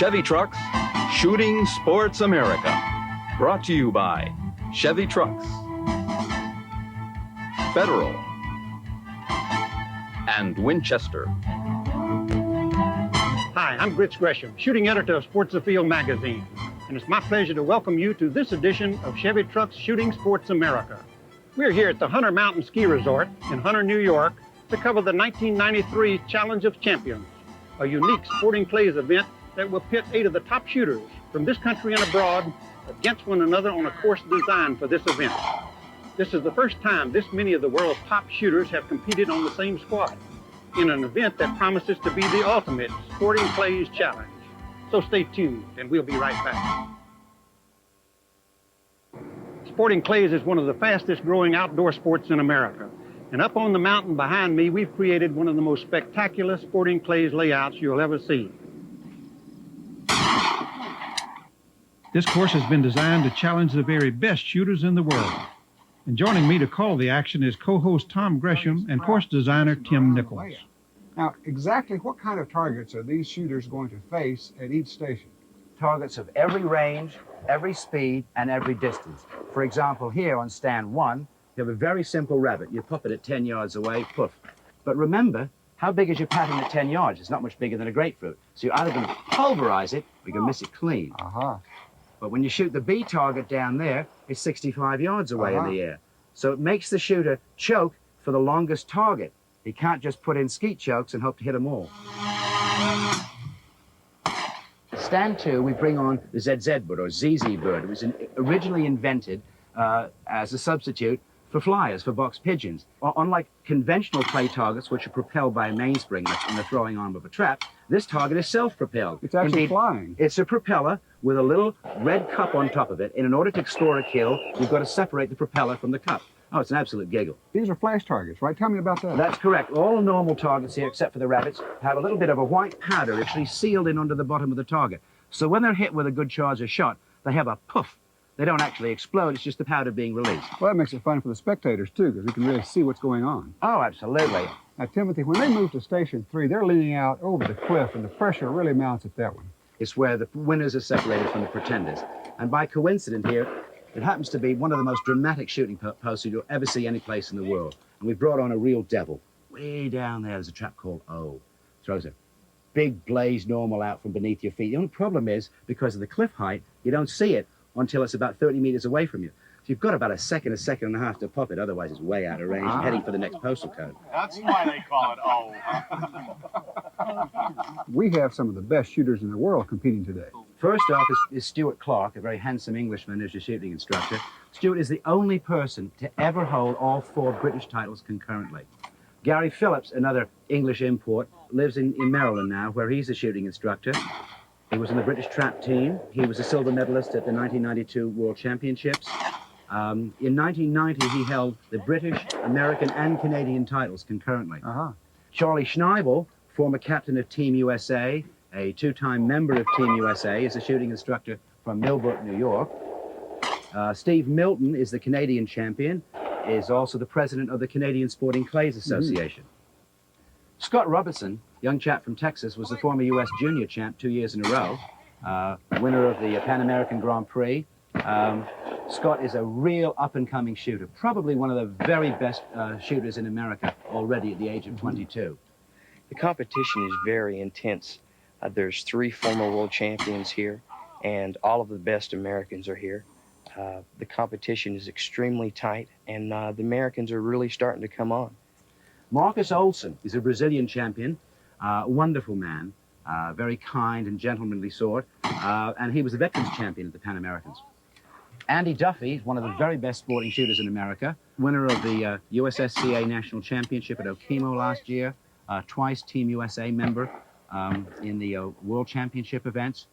Chevy Trucks, Shooting Sports America. Brought to you by Chevy Trucks, Federal, and Winchester. Hi, I'm Gresham, shooting editor of Sports Afield magazine, and it's my pleasure to welcome you to this edition of Chevy Trucks Shooting Sports America. We're here at the Hunter Mountain Ski Resort in Hunter, New York, to cover the 1993 Challenge of Champions, a unique sporting clays event that will pit 8 of the top shooters from this country and abroad against one another on a course designed for this event. This is the first time this many of the world's top shooters have competed on the same squad in an event that promises to be the ultimate sporting clays challenge. So stay tuned, and we'll be right back. Sporting clays is one of the fastest growing outdoor sports in America. And up on the mountain behind me, we've created one of the most spectacular sporting clays layouts you'll ever see. This course has been designed to challenge the very best shooters in the world. And joining me to call the action is co-host Tom Gresham and course designer Tim Nichols. Now, exactly what kind of targets are these shooters going to face at each station? Targets of every range, every speed, and every distance. For example, here on stand 1, you have a very simple rabbit. You pop it at 10 yards away, poof. But remember, how big is your pattern at 10 yards? It's not much bigger than a grapefruit. So you're either going to pulverize it or you're going to miss it clean. But when you shoot the B target down there, it's 65 yards away in the air. So it makes the shooter choke for the longest target. He can't just put in skeet chokes and hope to hit them all. Stand 2, we bring on the ZZ bird, or ZZ bird. It was originally invented as a substitute for flyers, for box pigeons. Unlike conventional clay targets, which are propelled by a mainspring in the throwing arm of a trap, this target is self-propelled. It's actually flying. It's a propeller with a little red cup on top of it. And in order to score a kill, you've got to separate the propeller from the cup. Oh, it's an absolute giggle. These are flash targets, right? Tell me about that. That's correct. All normal targets here, except for the rabbits, have a little bit of a white powder actually sealed in under the bottom of the target. So when they're hit with a good charge or shot, they have a poof. They don't actually explode, it's just the powder being released. Well, that makes it fun for the spectators, too, because we can really see what's going on. Oh, absolutely. Now, Timothy, when they move to Station 3, they're leaning out over the cliff, and the pressure really mounts at that one. It's where the winners are separated from the pretenders. And by coincidence here, it happens to be one of the most dramatic shooting posts you'll ever see any place in the world. And we brought on a real devil. Way down there, there's a trap called O. Throws a big blaze normal out from beneath your feet. The only problem is, because of the cliff height, you don't see it until it's about 30 meters away from you. So you've got about a second and a half to pop it, otherwise it's way out of range, heading for the next postal code. That's why they call it O. We have some of the best shooters in the world competing today. First off is Stuart Clark, a very handsome Englishman who's a shooting instructor. Stuart is the only person to ever hold all 4 British titles concurrently. Gary Phillips, another English import, lives in Maryland now, where he's a shooting instructor. He was in the British trap team. He was a silver medalist at the 1992 World Championships. In 1990, he held the British, American, and Canadian titles concurrently. Charlie Schneibel, former captain of Team USA, a 2-time member of Team USA, is a shooting instructor from Millbrook, New York. Steve Milton is the Canadian champion, is also the president of the Canadian Sporting Clays Association. Scott Robertson, young chap from Texas, was the former U.S. junior champ 2 years in a row, winner of the Pan American Grand Prix. Scott is a real up-and-coming shooter, probably one of the very best shooters in America already at the age of 22. The competition is very intense. There's 3 former world champions here, and all of the best Americans are here. The competition is extremely tight, and the Americans are really starting to come on. Marcus Olsen is a Brazilian champion, wonderful man, very kind and gentlemanly sort, and he was the Veterans Champion at the Pan Americans. Andy Duffy is one of the very best sporting shooters in America, winner of the USSCA National Championship at Okemo last year, twice Team USA member in the World Championship events.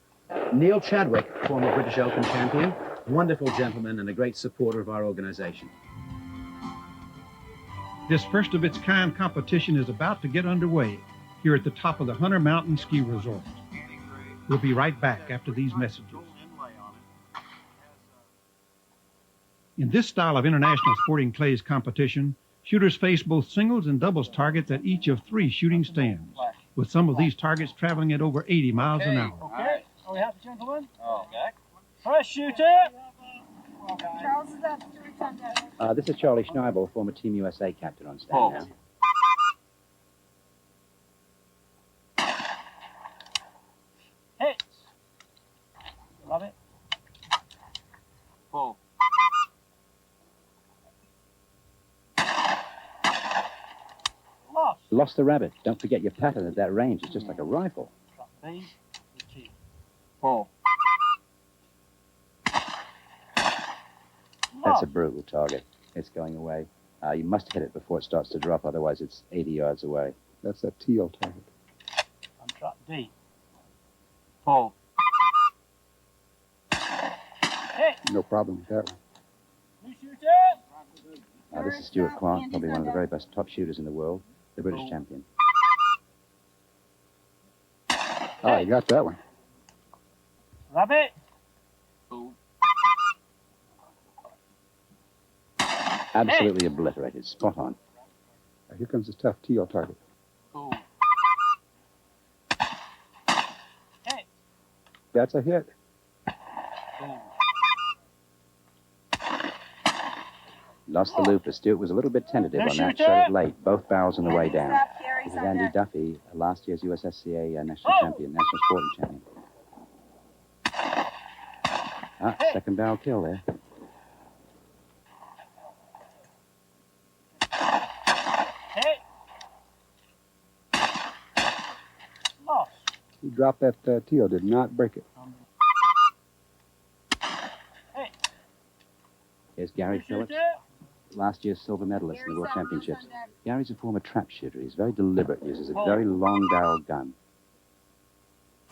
Neil Chadwick, former British Open champion, wonderful gentleman and a great supporter of our organization. This first-of-its-kind competition is about to get underway here at the top of the Hunter Mountain Ski Resort. We'll be right back after these messages. In this style of international sporting clays competition, shooters face both singles and doubles targets at each of 3 shooting stands, with some of these targets traveling at over 80 miles an hour. we have, gentlemen? Oh, okay. First shooter. Charles is up to return that. This is Charlie Schneibel, former Team USA captain on stand now. Hits. Love it. Pull. Lost. Lost the rabbit. Don't forget your pattern at that range. It's just like a rifle. Drop B. G. Pull. That's a brutal target. It's going away. You must hit it before it starts to drop, otherwise it's 80 yards away. That's that teal target. And drop D. Pull. Hit. No problem with that one. New shooter. This is Stuart Clark, probably one of the very best top shooters in the world, the British champion. Oh, you got that one. Rabbit. Pull. Absolutely obliterated. Spot on. Here comes this tough teal target. Pull. Hit. That's a hit. Pull. Lost the looper. Stuart was a little bit tentative on that. Shooter. Shot it late. Both barrels on the way down. Stop, Gary's This is on Andy deck. Duffy, last year's USSCA national champion, national sporting champion. Second barrel kill there. Hit. Lost. He dropped that teal, did not break it. Hit. Here's Gary New Phillips, shooter. last year's silver medalist in the World Gary's on Championships. deck. Gary's a former trap shooter. He's very deliberate, uses a very long-barreled gun.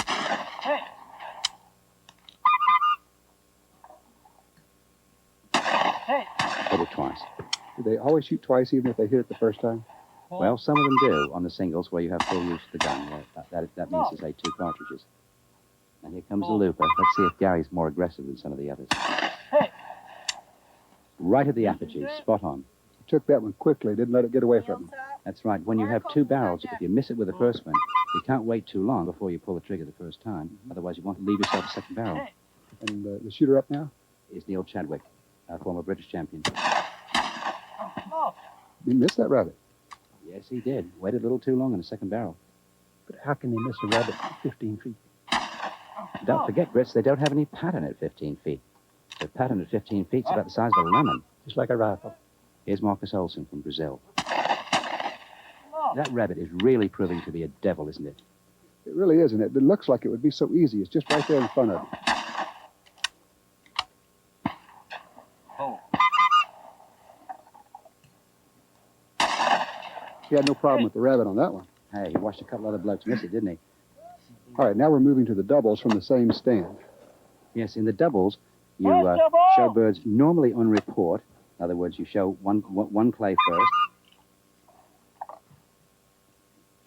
Hit. Hit. Hit it twice. Do they always shoot twice, even if they hit it the first time? Well, some of them do on the singles where you have full use of the gun. That means to say 2 cartridges. And here comes the looper. Let's see if Gary's more aggressive than some of the others. Hit. Right at the apogee, spot on. He took that one quickly, didn't let it get away from him. That's right. When you have 2 barrels, if you miss it with the first one, you can't wait too long before you pull the trigger the first time. Otherwise, you want to leave yourself a second barrel. And the shooter up now? Is Neil Chadwick, former British champion. Lost. He missed that rabbit. Yes, he did. Waited a little too long on the second barrel. But how can they miss a rabbit 15 feet? Don't forget, Grits, they don't have any pattern at 15 feet. The pattern at 15 feet is about the size of a lemon. Just like a rifle. Here's Marcus Olsen from Brazil. Lost. That rabbit is really proving to be a devil, isn't it? It really is, and it looks like it would be so easy. It's just right there in front of him. Pull. He had no problem with the rabbit on that one. Hey, he watched a couple other blokes miss it, didn't he? All right, now we're moving to the doubles from the same stand. Yes, in the doubles, you First double! show birds normally on report. In other words, you show one clay first.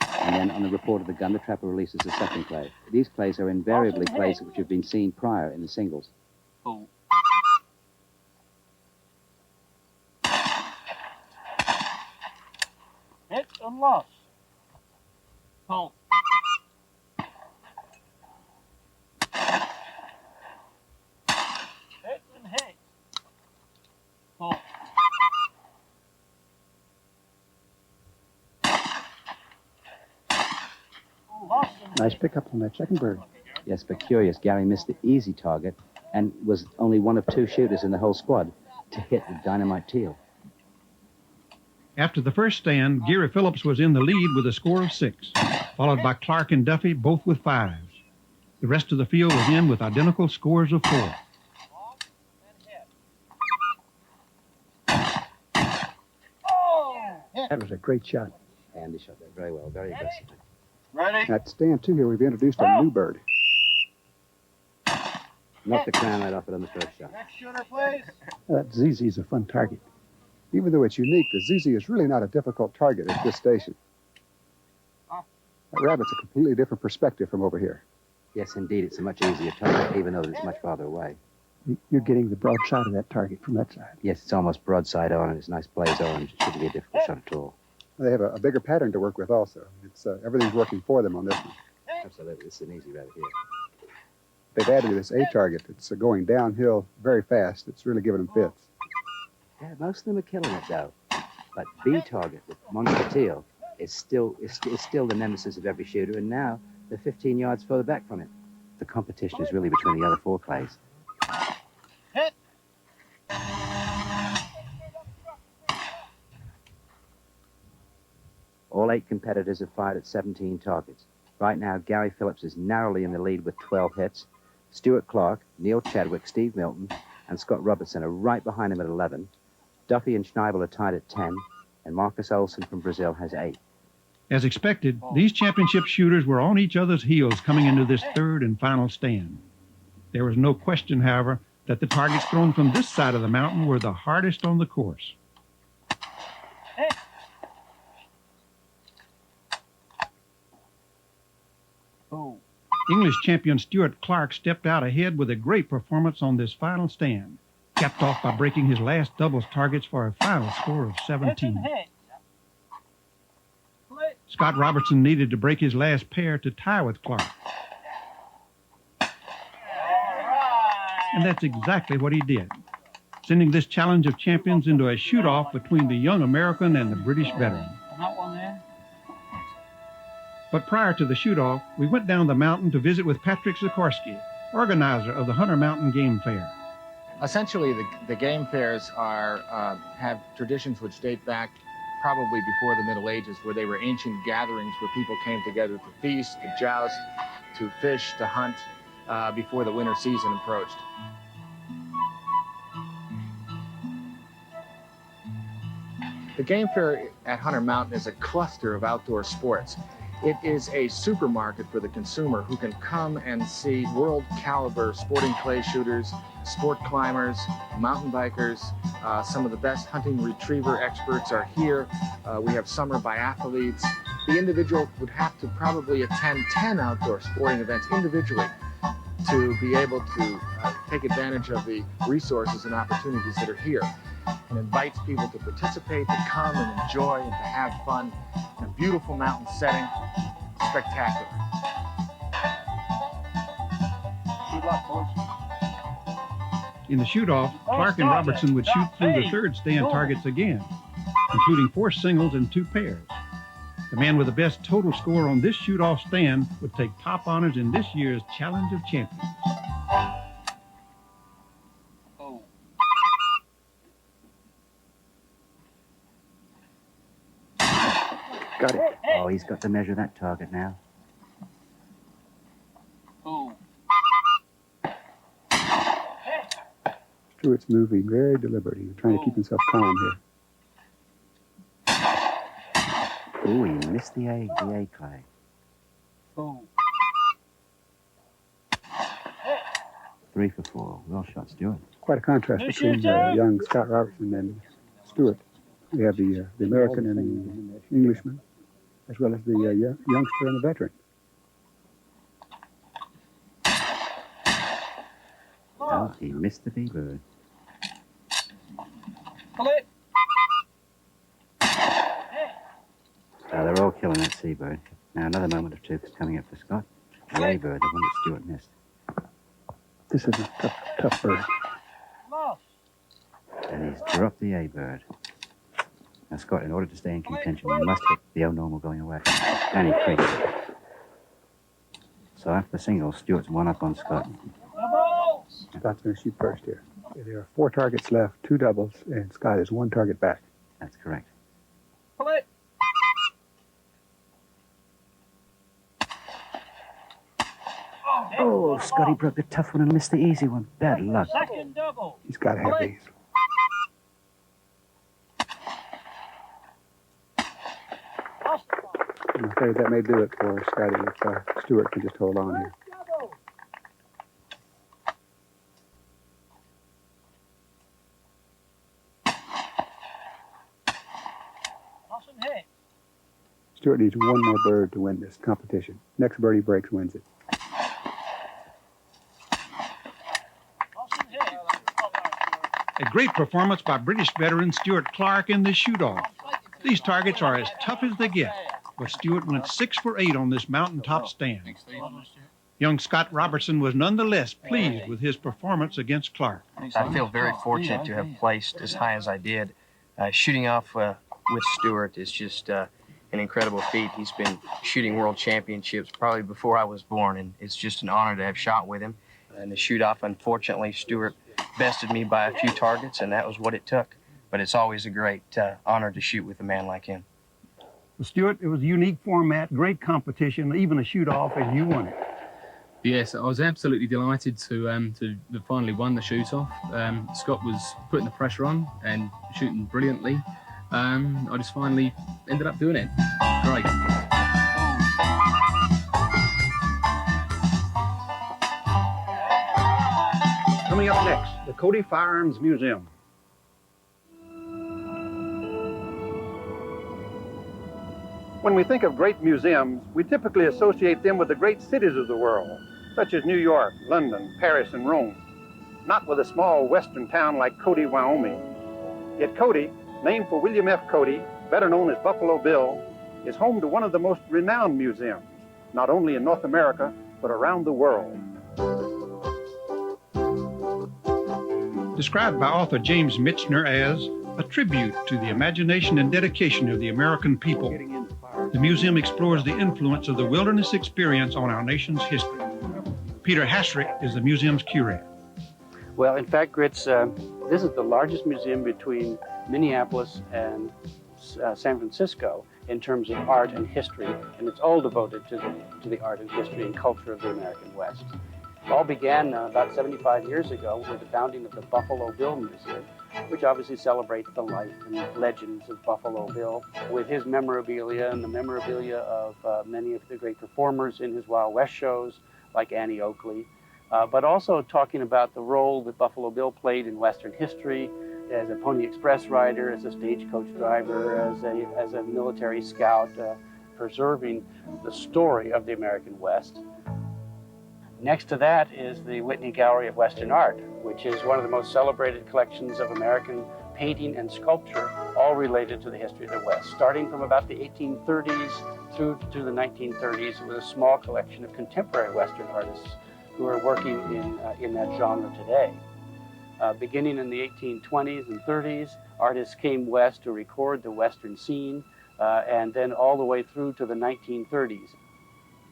And then on the report of the gun, the trapper releases the second clay. These clays are invariably Awesome clays hit. which have been seen prior in the singles. Pull. Hit and lost. Pull. Hit and hit. Pull. Lost and Nice hit. pickup on that second bird. Yes, but curious, Gary missed the easy target and was only one of 2 shooters in the whole squad to hit the dynamite teal. After the first stand, Gary Phillips was in the lead with a score of 6, followed by Clark and Duffy, both with 5s. The rest of the field was in with identical scores of 4. Lost and hit. Oh! Hit. That was a great shot. And he shot that very well, very aggressively. Ready? At stand 2 here, we've introduced a new bird. Knocked the crown right off it on the first shot. Next shooter, please. That ZZ's a fun target. Even though it's unique, the ZZ is really not a difficult target at this station. That rabbit's a completely different perspective from over here. Yes, indeed, it's a much easier target, even though it's much farther away. You're getting the broadside of that target from that side. Yes, it's almost broadside on, and it's nice blaze orange. It shouldn't be a difficult shot at all. They have a bigger pattern to work with also. It's everything's working for them on this one. Absolutely, this is an easy rabbit here. they've added this A target. It's going downhill very fast. It's really giving them fits. Yeah, most of them are killing it, though. But B target, the monster teal, is still the nemesis of every shooter, and now they're 15 yards further back from it. The competition is really between the other four clays. Hit. All 8 competitors have fired at 17 targets. Right now, Gary Phillips is narrowly in the lead with 12 hits. Stuart Clark, Neil Chadwick, Steve Milton, and Scott Robertson are right behind him at 11. Duffy and Schneibel are tied at 10, and Marcus Olsen from Brazil has 8. As expected, these championship shooters were on each other's heels coming into this third and final stand. There was no question, however, that the targets thrown from this side of the mountain were the hardest on the course. English champion Stuart Clark stepped out ahead with a great performance on this final stand, capped off by breaking his last doubles targets for a final score of 17. Scott Robertson needed to break his last pair to tie with Clark. And that's exactly what he did, sending this challenge of champions into a shoot-off between the young American and the British veteran. But prior to the shoot-off, we went down the mountain to visit with Patrick Sikorsky, organizer of the Hunter Mountain Game Fair. Essentially, the game fairs have traditions which date back probably before the Middle Ages, where they were ancient gatherings where people came together to feast, to joust, to fish, to hunt before the winter season approached. The game fair at Hunter Mountain is a cluster of outdoor sports. It is a supermarket for the consumer who can come and see world caliber sporting clay shooters, sport climbers, mountain bikers. Some of the best hunting retriever experts are here. We have summer biathletes. The individual would have to probably attend 10 outdoor sporting events individually to be able to take advantage of the resources and opportunities that are here, and invites people to participate, to come and enjoy and to have fun in a beautiful mountain setting. Spectacular. Good luck, boys. In the shoot-off, Clark and Robertson would shoot through the third stand targets again, including 4 singles and 2 pairs. The man with the best total score on this shoot-off stand would take top honors in this year's Challenge of Champions. Got it. Oh, he's got to measure that target now. Stuart's moving very deliberately. He's trying to keep himself calm here. Oh, he missed the A clay. Oh. 3 for 4. Well shot, Stuart. Quite a contrast between young Scott Robertson and Stuart. We have the American and the Englishman, as well as the youngster and the veteran. Oh, he missed the B-bird. They're all killing that C-bird. Now another moment of truth is coming up for Scott. The A-bird, the one that Stuart missed. This is a tough bird. And he's dropped the A-bird. Now, Scott, in order to stay in contention, you must hit the O normal going away. And he creased it. So after the singles, Stuart's 1 up on Scott. Scott's going to shoot first here. There are 4 targets left, 2 doubles, and Scott is 1 target back. That's correct. Oh, Scotty broke the tough one and missed the easy one. Bad luck. Second double. He's got to have these. I'm afraid that may do it for Scotty if Stuart can just hold on here. Stuart needs 1 more bird to win this competition. Next bird he breaks wins it. A great performance by British veteran Stuart Clark in the shoot-off. These targets are as tough as they get, but Stuart went 6 for 8 on this mountaintop stand. Young Scott Robertson was nonetheless pleased with his performance against Clark. I feel very fortunate to have placed as high as I did. Shooting off with Stewart is just an incredible feat. He's been shooting world championships probably before I was born, and it's just an honor to have shot with him. And the shoot-off, unfortunately, Stewart bested me by a few targets, and that was what it took. But it's always a great honor to shoot with a man like him. Well, Stuart, it was a unique format, great competition, even a shoot-off, and you won it. Yes, I was absolutely delighted to have finally won the shoot-off. Scott was putting the pressure on and shooting brilliantly. I just finally ended up doing it. Great. Coming up next, the Cody Firearms Museum. When we think of great museums, we typically associate them with the great cities of the world, such as New York, London, Paris, and Rome, not with a small western town like Cody, Wyoming. Yet Cody, named for William F. Cody, better known as Buffalo Bill, is home to one of the most renowned museums, not only in North America, but around the world. Described by author James Michener as a tribute to the imagination and dedication of the American people, the museum explores the influence of the wilderness experience on our nation's history. Peter Hasrick is the museum's curator. Well, in fact, Grits, this is the largest museum between Minneapolis and San Francisco in terms of art and history, and it's all devoted to the art and history and culture of the American West. It all began about 75 years ago with the founding of the Buffalo Bill Museum, which obviously celebrates the life and legends of Buffalo Bill with his memorabilia and the memorabilia of many of the great performers in his Wild West shows, like Annie Oakley, but also talking about the role that Buffalo Bill played in Western history as a Pony Express rider, as a stagecoach driver, as a military scout, preserving the story of the American West. Next to that is the Whitney Gallery of Western Art, which is one of the most celebrated collections of American painting and sculpture, all related to the history of the West, starting from about the 1830s through to the 1930s with a small collection of contemporary Western artists who are working in that genre today. Beginning in the 1820s and 30s, artists came west to record the Western scene, and then all the way through to the 1930s.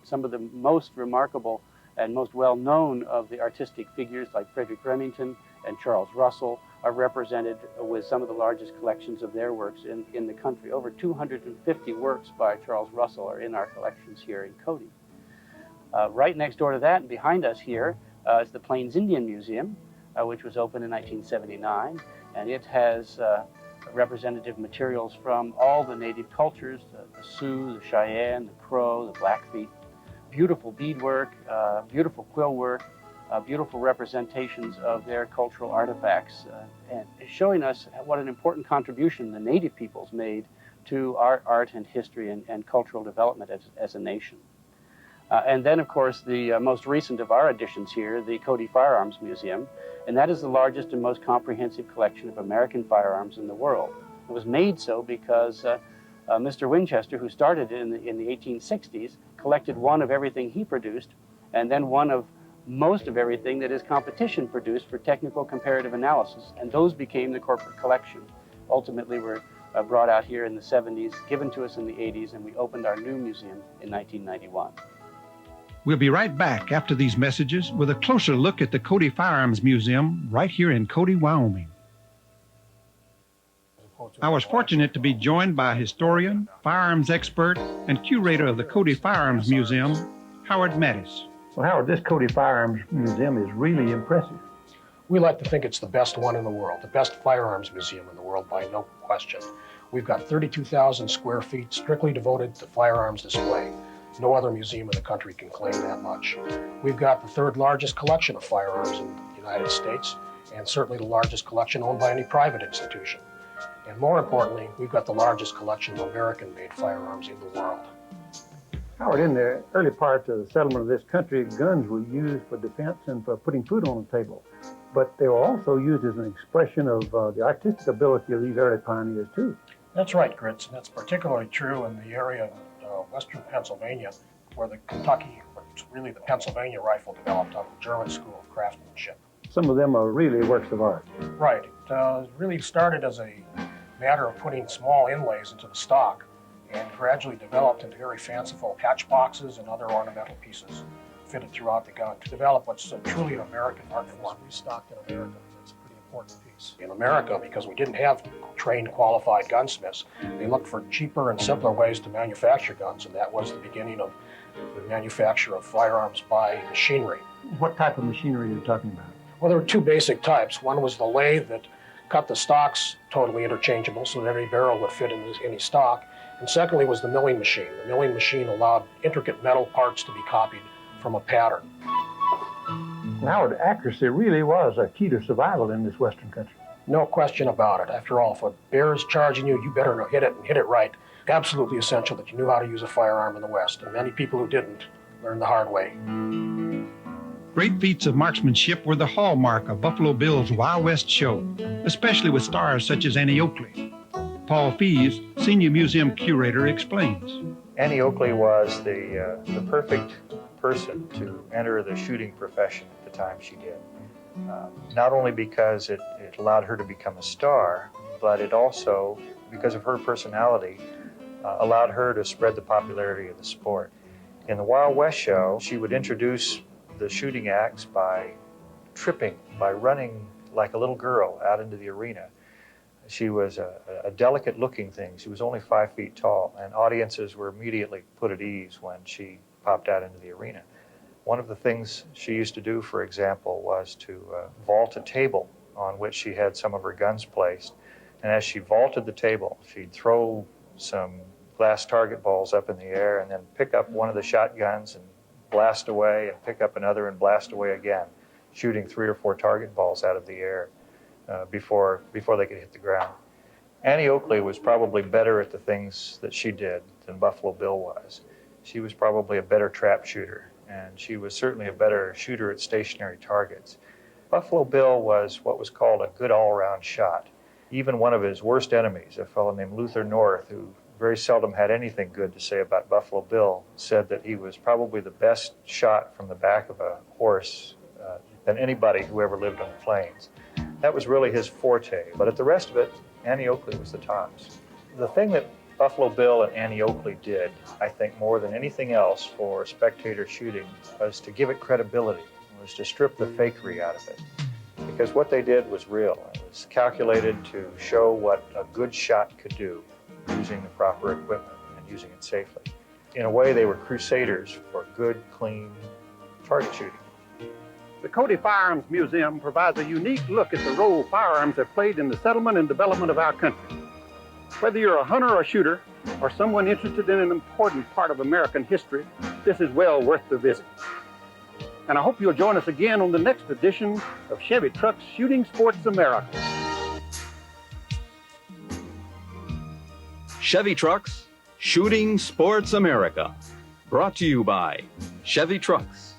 Some of the most remarkable and most well-known of the artistic figures like Frederick Remington and Charles Russell are represented with some of the largest collections of their works in the country. Over 250 works by Charles Russell are in our collections here in Cody. Right next door to that and behind us here is the Plains Indian Museum, which was opened in 1979, and it has representative materials from all the native cultures, the Sioux, the Cheyenne, the Crow, the Blackfeet. Beautiful beadwork, beautiful quill work, beautiful representations of their cultural artifacts, and showing us what an important contribution the native peoples made to our art and history and cultural development as a nation. And then, of course, the most recent of our additions here, the Cody Firearms Museum, and that is the largest and most comprehensive collection of American firearms in the world. It was made so because Mr. Winchester, who started in the 1860s, collected one of everything he produced, and then one of most of everything that his competition produced for technical comparative analysis, and those became the corporate collection. Ultimately were brought out here in the 70s, given to us in the 80s, and we opened our new museum in 1991. We'll be right back after these messages with a closer look at the Cody Firearms Museum right here in Cody, Wyoming. I was fortunate to be joined by historian, firearms expert, and curator of the Cody Firearms Museum, Howard Mattis. Well, Howard, this Cody Firearms Museum is really impressive. We like to think it's the best one in the world, the best firearms museum in the world by no question. We've got 32,000 square feet strictly devoted to firearms display. No other museum in the country can claim that much. We've got the third largest collection of firearms in the United States, and certainly the largest collection owned by any private institution. And more importantly, we've got the largest collection of American-made firearms in the world. Howard, in the early part of the settlement of this country, guns were used for defense and for putting food on the table. But they were also used as an expression of the artistic ability of these early pioneers, too. That's right, Grits, and that's particularly true in the area of western Pennsylvania, where the Kentucky really the Pennsylvania rifle developed out of the German school of craftsmanship. Some of them are really works of art. Right. It really started as a matter of putting small inlays into the stock and gradually developed into very fanciful catch boxes and other ornamental pieces fitted throughout the gun to develop what's truly an American art form. We stocked in America. That's a pretty important piece. In America, because we didn't have trained, qualified gunsmiths, they looked for cheaper and simpler ways to manufacture guns, and that was the beginning of the manufacture of firearms by machinery. What type of machinery are you talking about? Well, there were two basic types. One was the lathe that cut the stocks totally interchangeable so that every barrel would fit in any stock. And secondly was the milling machine. The milling machine allowed intricate metal parts to be copied from a pattern. Howard, accuracy really was a key to survival in this Western country. No question about it. After all, if a bear is charging you, you better hit it and hit it right. Absolutely essential that you knew how to use a firearm in the West, and many people who didn't learned the hard way. Great feats of marksmanship were the hallmark of Buffalo Bill's Wild West show, especially with stars such as Annie Oakley. Paul Fees, senior museum curator, explains. Annie Oakley was the perfect person to enter the shooting profession at the time she did. Not only because it allowed her to become a star, but it also, because of her personality, allowed her to spread the popularity of the sport. In the Wild West show, she would introduce the shooting acts by tripping, by running like a little girl out into the arena. She was a delicate-looking thing. She was only 5 feet tall, and audiences were immediately put at ease when she popped out into the arena. One of the things she used to do, for example, was to vault a table on which she had some of her guns placed. And as she vaulted the table, she'd throw some glass target balls up in the air and then pick up one of the shotguns and blast away and pick up another and blast away again, shooting 3 or 4 target balls out of the air before they could hit the ground. Annie Oakley was probably better at the things that she did than Buffalo Bill was. She was probably a better trap shooter, and she was certainly a better shooter at stationary targets. Buffalo Bill was what was called a good all-around shot. Even one of his worst enemies, a fellow named Luther North, who very seldom had anything good to say about Buffalo Bill, said that he was probably the best shot from the back of a horse than anybody who ever lived on the plains. That was really his forte, but at the rest of it, Annie Oakley was the tops. The thing that Buffalo Bill and Annie Oakley did, I think more than anything else for spectator shooting, was to give it credibility, was to strip the fakery out of it. Because what they did was real. It was calculated to show what a good shot could do using the proper equipment and using it safely. In a way, they were crusaders for good, clean target shooting. The Cody Firearms Museum provides a unique look at the role firearms have played in the settlement and development of our country. Whether you're a hunter or shooter, or someone interested in an important part of American history, this is well worth the visit. And I hope you'll join us again on the next edition of Chevy Trucks Shooting Sports America. Chevy Trucks Shooting Sports America. Brought to you by Chevy Trucks,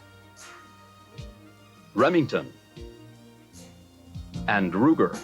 Remington, and Ruger.